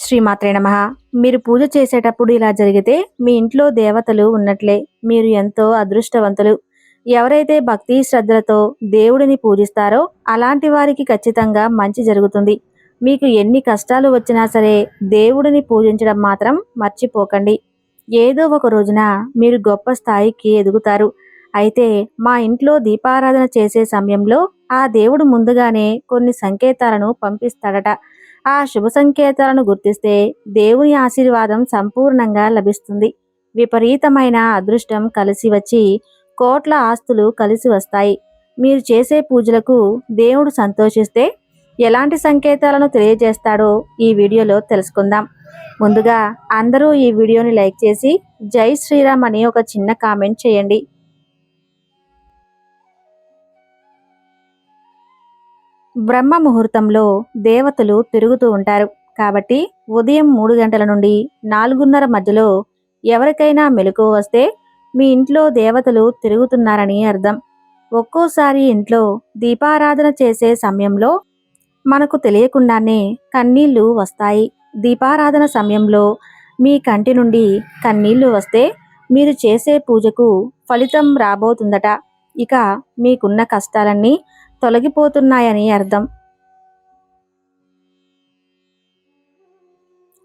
శ్రీమాత్రే నమః. మీరు పూజ చేసేటప్పుడు ఇలా జరిగితే మీ ఇంట్లో దేవతలు ఉన్నట్లే. మీరు ఎంతో అదృష్టవంతులు. ఎవరైతే భక్తి శ్రద్ధలతో దేవుడిని పూజిస్తారో అలాంటి వారికి ఖచ్చితంగా మంచి జరుగుతుంది. మీకు ఎన్ని కష్టాలు వచ్చినా సరే దేవుడిని పూజించడం మాత్రం మర్చిపోకండి. ఏదో ఒక రోజున మీరు గొప్ప స్థాయికి ఎదుగుతారు. అయితే మా ఇంట్లో దీపారాధన చేసే సమయంలో ఆ దేవుడు ముందుగానే కొన్ని సంకేతాలను పంపిస్తాడట. ఆ శుభ సంకేతాలను గుర్తిస్తే దేవుని ఆశీర్వాదం సంపూర్ణంగా లభిస్తుంది. విపరీతమైన అదృష్టం కలిసి వచ్చి కోట్ల ఆస్తులు కలిసి వస్తాయి. మీరు చేసే పూజలకు దేవుడు సంతోషిస్తే ఎలాంటి సంకేతాలను తెలియజేస్తాడో ఈ వీడియోలో తెలుసుకుందాం. ముందుగా అందరూ ఈ వీడియోని లైక్ చేసి జై శ్రీరామ్ అని ఒక చిన్న కామెంట్ చేయండి. బ్రహ్మ ముహూర్తంలో దేవతలు తిరుగుతూ ఉంటారు కాబట్టి ఉదయం 3 గంటల నుండి 4:30 మధ్యలో ఎవరికైనా మెలకువ వస్తే మీ ఇంట్లో దేవతలు తిరుగుతున్నారని అర్థం. ఒక్కోసారి ఇంట్లో దీపారాధన చేసే సమయంలో మనకు తెలియకుండానే కన్నీళ్లు వస్తాయి. దీపారాధన సమయంలో మీ కంటి నుండి కన్నీళ్లు వస్తే మీరు చేసే పూజకు ఫలితం రాబోతుందట. ఇక మీకున్న కష్టాలన్నీ తొలగిపోతున్నాయని అర్థం.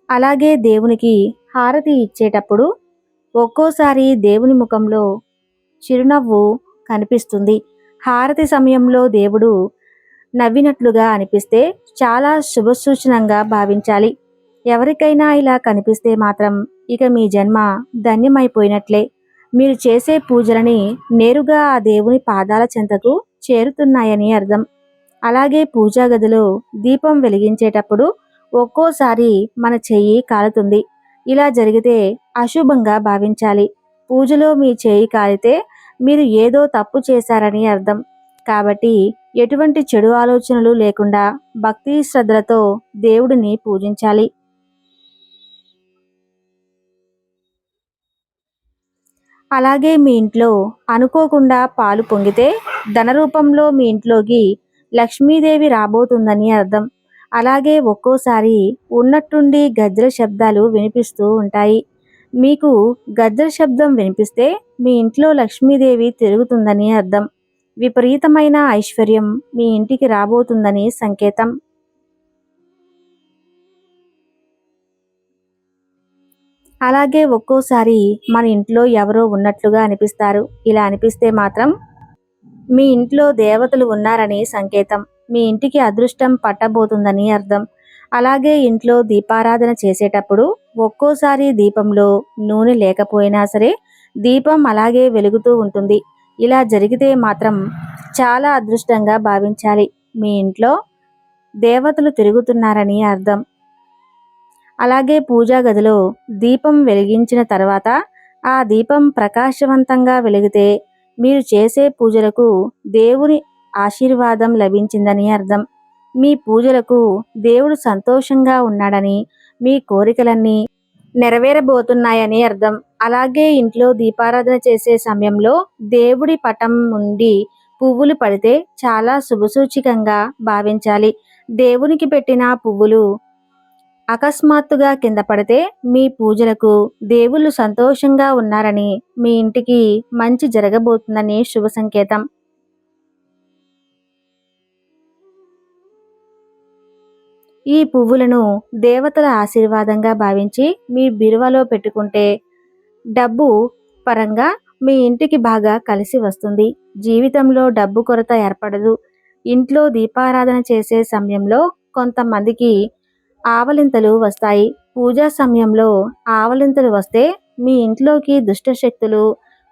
అలాగే దేవునికి హారతి ఇచ్చేటప్పుడు ఒక్కోసారి దేవుని ముఖంలో చిరునవ్వు కనిపిస్తుంది. హారతి సమయంలో దేవుడు నవ్వినట్లుగా అనిపిస్తే చాలా శుభసూచనంగా భావించాలి. ఎవరికైనా ఇలా కనిపిస్తే మాత్రం ఇక మీ జన్మ ధన్యమైపోయినట్లే. మీరు చేసే పూజలని నేరుగా ఆ దేవుని పాదాల చెంతకు చేరుతున్నాయని అర్థం. అలాగే పూజా గదిలో దీపం వెలిగించేటప్పుడు ఒక్కోసారి మన చెయ్యి కాలుతుంది. ఇలా జరిగితే అశుభంగా భావించాలి. పూజలో మీ చెయ్యి కాలితే మీరు ఏదో తప్పు చేశారని అర్థం. కాబట్టి ఎటువంటి చెడు ఆలోచనలు లేకుండా భక్తి శ్రద్ధలతో దేవుడిని పూజించాలి. అలాగే మీ ఇంట్లో అనుకోకుండా పాలు పొంగితే ధన రూపంలో మీ ఇంట్లోకి లక్ష్మీదేవి రాబోతుందని అర్థం. అలాగే ఒక్కోసారి ఉన్నట్టుండి గజ్జల శబ్దాలు వినిపిస్తూ ఉంటాయి. మీకు గజ్జల శబ్దం వినిపిస్తే మీ ఇంట్లో లక్ష్మీదేవి తిరుగుతుందని అర్థం. విపరీతమైన ఐశ్వర్యం మీ ఇంటికి రాబోతుందని సంకేతం. అలాగే ఒక్కోసారి మన ఇంట్లో ఎవరో ఉన్నట్లుగా అనిపిస్తారు. ఇలా అనిపిస్తే మాత్రం మీ ఇంట్లో దేవతలు ఉన్నారని సంకేతం. మీ ఇంటికి అదృష్టం పట్టబోతుందని అర్థం. అలాగే ఇంట్లో దీపారాధన చేసేటప్పుడు ఒక్కోసారి దీపంలో నూనె లేకపోయినా సరే దీపం అలాగే వెలుగుతూ ఉంటుంది. ఇలా జరిగితే మాత్రం చాలా అదృష్టంగా భావించాలి. మీ ఇంట్లో దేవతలు తిరుగుతున్నారని అర్థం. అలాగే పూజా గదిలో దీపం వెలిగించిన తర్వాత ఆ దీపం ప్రకాశవంతంగా వెలిగితే మీరు చేసే పూజలకు దేవుని ఆశీర్వాదం లభించిందని అర్థం. మీ పూజలకు దేవుడు సంతోషంగా ఉన్నాడని, మీ కోరికలన్నీ నెరవేరబోతున్నాయని అర్థం. అలాగే ఇంట్లో దీపారాధన చేసే సమయంలో దేవుడి పటం నుండి పువ్వులు పడితే చాలా శుభసూచికంగా భావించాలి. దేవునికి పెట్టిన పువ్వులు అకస్మాత్తుగా కింద పడితే మీ పూజలకు దేవుళ్ళు సంతోషంగా ఉన్నారని, మీ ఇంటికి మంచి జరగబోతుందని శుభ సంకేతం. ఈ పువ్వులను దేవతల ఆశీర్వాదంగా భావించి మీ బీరువాలో పెట్టుకుంటే డబ్బు పరంగా మీ ఇంటికి బాగా కలిసి వస్తుంది. జీవితంలో డబ్బు కొరత ఏర్పడదు. ఇంట్లో దీపారాధన చేసే సమయంలో కొంతమందికి ఆవలింతలు వస్తాయి. పూజా సమయంలో ఆవలింతలు వస్తే మీ ఇంట్లోకి దుష్టశక్తులు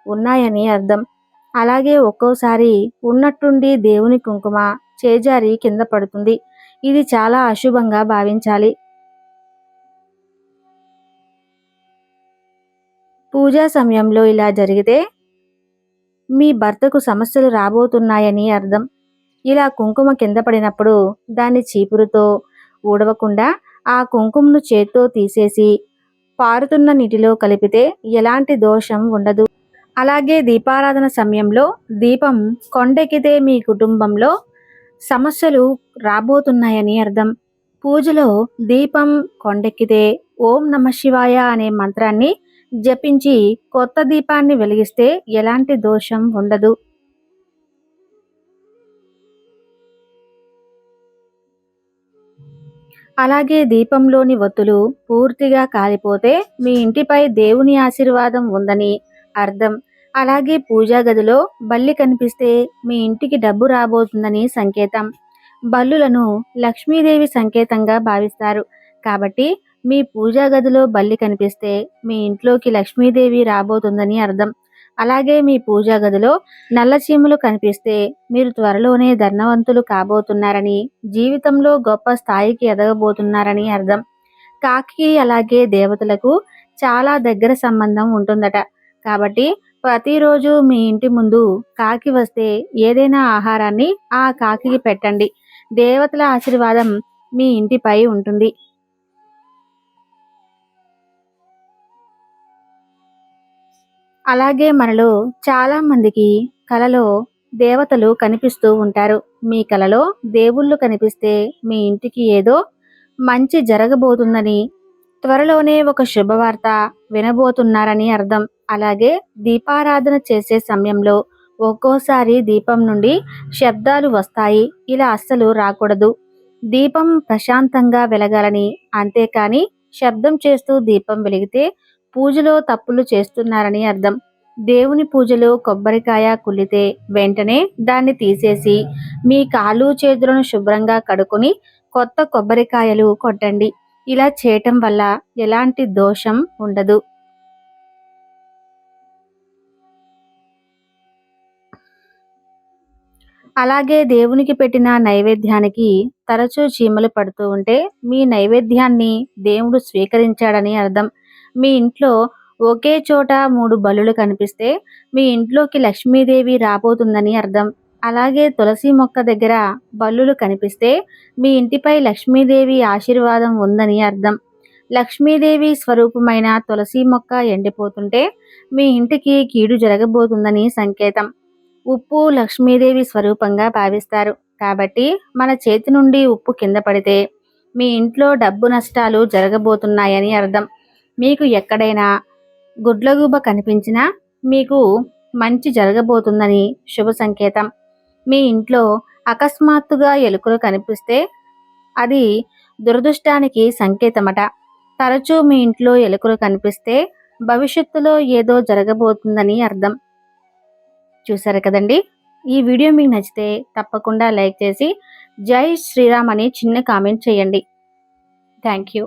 ఉన్నాయని అర్థం. అలాగే ఒక్కోసారి ఉన్నట్టుండి దేవుని కుంకుమ చేజారి కింద పడుతుంది. ఇది చాలా అశుభంగా భావించాలి. పూజా సమయంలో ఇలా జరిగితే మీ భర్తకు సమస్యలు రాబోతున్నాయని అర్థం. ఇలా కుంకుమ కింద పడినప్పుడు దాన్ని చీపురుతో ఊడవకుండా ఆ కుంకుమను చేత్తో తీసేసి పారుతున్న నీటిలో కలిపితే ఎలాంటి దోషం ఉండదు. అలాగే దీపారాధన సమయంలో దీపం కొండెక్కితే మీ కుటుంబంలో సమస్యలు రాబోతున్నాయని అర్థం. పూజలో దీపం కొండెక్కితే ఓం నమ శివాయ అనే మంత్రాన్ని జపించి కొత్త దీపాన్ని వెలిగిస్తే ఎలాంటి దోషం ఉండదు. అలాగే దీపంలోని ఒత్తులు పూర్తిగా కాలిపోతే మీ ఇంటిపై దేవుని ఆశీర్వాదం ఉందని అర్థం. అలాగే పూజా గదిలో బల్లి కనిపిస్తే మీ ఇంటికి డబ్బు రాబోతుందని సంకేతం. బల్లులను లక్ష్మీదేవి సంకేతంగా భావిస్తారు. కాబట్టి మీ పూజా గదిలో బల్లి కనిపిస్తే మీ ఇంట్లోకి లక్ష్మీదేవి రాబోతుందని అర్థం. అలాగే మీ పూజా గదిలో నల్ల చీమలు కనిపిస్తే మీరు త్వరలోనే ధనవంతులు కాబోతున్నారని, జీవితంలో గొప్ప స్థాయికి ఎదగబోతున్నారని అర్థం. కాకి అలాగే దేవతలకు చాలా దగ్గర సంబంధం ఉంటుందట. కాబట్టి ప్రతిరోజు మీ ఇంటి ముందు కాకి వస్తే ఏదైనా ఆహారాన్ని ఆ కాకికి పెట్టండి. దేవతల ఆశీర్వాదం మీ ఇంటిపై ఉంటుంది. అలాగే మనలో చాలా మందికి కలలో దేవతలు కనిపిస్తూ ఉంటారు. మీ కలలో దేవుళ్ళు కనిపిస్తే మీ ఇంటికి ఏదో మంచి జరగబోతుందని, త్వరలోనే ఒక శుభవార్త వినబోతున్నారని అర్థం. అలాగే దీపారాధన చేసే సమయంలో ఒక్కోసారి దీపం నుండి శబ్దాలు వస్తాయి. ఇలా అస్సలు రాకూడదు. దీపం ప్రశాంతంగా వెలగాలని, అంతేకాని శబ్దం చేస్తూ దీపం వెలిగితే పూజలో తప్పులు చేస్తున్నారని అర్థం. దేవుని పూజలో కొబ్బరికాయ కుళ్ళితే వెంటనే దాన్ని తీసేసి మీ కాళ్ళు చేతులను శుభ్రంగా కడుక్కొని కొత్త కొబ్బరికాయలు కొట్టండి. ఇలా చేయటం వల్ల ఎలాంటి దోషం ఉండదు. అలాగే దేవునికి పెట్టిన నైవేద్యానికి తరచూ చీమలు పడుతూ ఉంటే మీ నైవేద్యాన్ని దేవుడు స్వీకరించాడని అర్థం. మీ ఇంట్లో ఒకే చోట 3 బలులు కనిపిస్తే మీ ఇంట్లోకి లక్ష్మీదేవి రాబోతుందని అర్థం. అలాగే తులసి మొక్క దగ్గర బల్లులు కనిపిస్తే మీ ఇంటిపై లక్ష్మీదేవి ఆశీర్వాదం ఉందని అర్థం. లక్ష్మీదేవి స్వరూపమైన తులసి మొక్క ఎండిపోతుంటే మీ ఇంటికి కీడు జరగబోతుందని సంకేతం. ఉప్పు లక్ష్మీదేవి స్వరూపంగా భావిస్తారు. కాబట్టి మన చేతి నుండి ఉప్పు కింద పడితే మీ ఇంట్లో డబ్బు నష్టాలు జరగబోతున్నాయని అర్థం. మీకు ఎక్కడైనా గుడ్లగూబ కనిపించినా మీకు మంచి జరగబోతుందని శుభ సంకేతం. మీ ఇంట్లో అకస్మాత్తుగా ఎలుకలు కనిపిస్తే అది దురదృష్టానికి సంకేతమట. తరచూ మీ ఇంట్లో ఎలుకలు కనిపిస్తే భవిష్యత్తులో ఏదో జరగబోతుందని అర్థం. చూసారు కదండి. ఈ వీడియో మీకు నచ్చితే తప్పకుండా లైక్ చేసి జై శ్రీరామ్ అని చిన్న కామెంట్ చేయండి. Thank you.